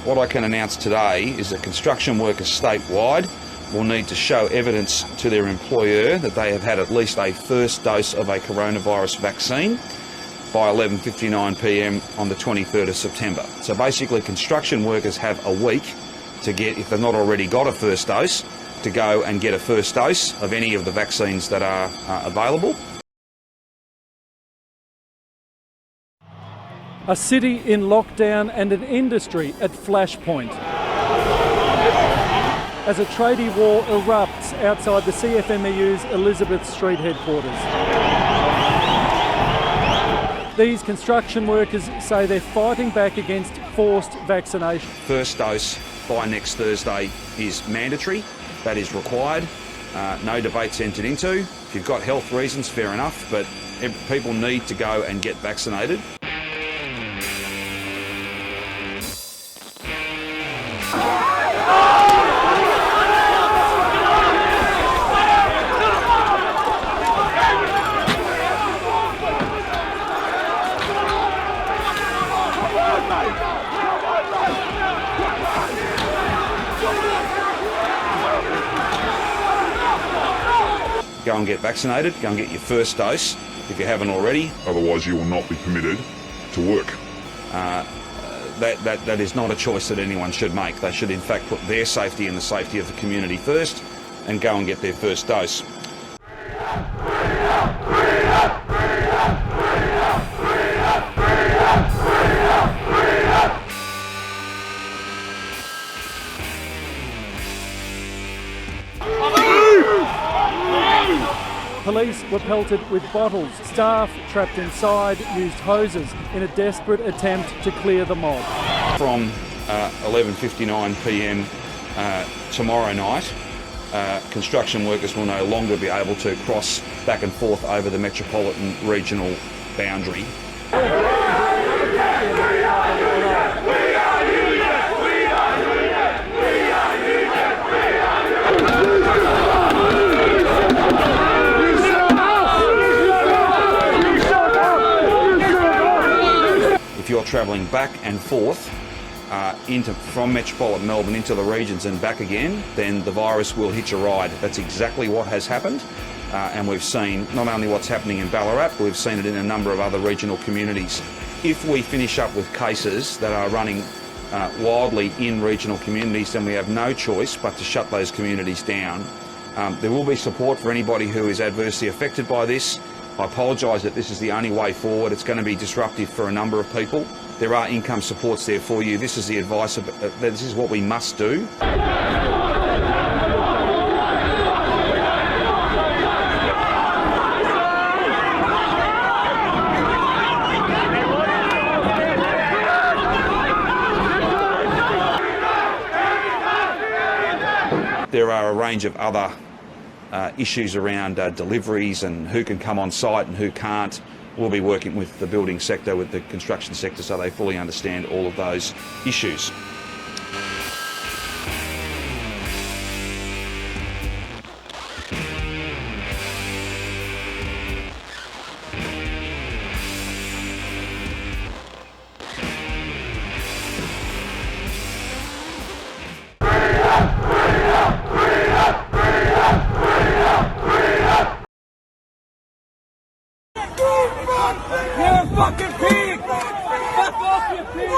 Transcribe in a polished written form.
What I can announce today is that construction workers statewide will need to show evidence to their employer that they have had at least a first dose of a coronavirus vaccine by 11:59 p.m. on the 23rd of September. So basically construction workers have a week to get, if they've not already got a first dose, to go and get a first dose of any of the vaccines that are available. A city in lockdown and an industry at flashpoint as a tradie war erupts outside the CFMEU's Elizabeth Street headquarters. These construction workers say they're fighting back against forced vaccination. First dose by next Thursday is mandatory, that is required. No debates entered into. If you've got health reasons, fair enough, but people need to go and get vaccinated. Go and get vaccinated, go and get your first dose if you haven't already. Otherwise you will not be permitted to work. That is not a choice that anyone should make. They should in fact put their safety and the safety of the community first and go and get their first dose. Police were pelted with bottles. Staff trapped inside used hoses in a desperate attempt to clear the mob. From 11:59 p.m. Tomorrow night, construction workers will no longer be able to cross back and forth over the metropolitan regional boundary. If you're travelling back and forth from metropolitan Melbourne into the regions and back again, then the virus will hitch a ride. That's exactly what has happened, and we've seen not only what's happening in Ballarat, but we've seen it in a number of other regional communities. If we finish up with cases that are running wildly in regional communities, then we have no choice but to shut those communities down. There will be support for anybody who is adversely affected by this. I apologise that this is the only way forward. It's going to be disruptive for a number of people. There are income supports there for you. This is the advice, this is what we must do. There are a range of other issues around deliveries and who can come on site and who can't. We'll be working with the building sector, with the construction sector, so they fully understand all of those issues. You're a fucking pig! Fuck off, you pig!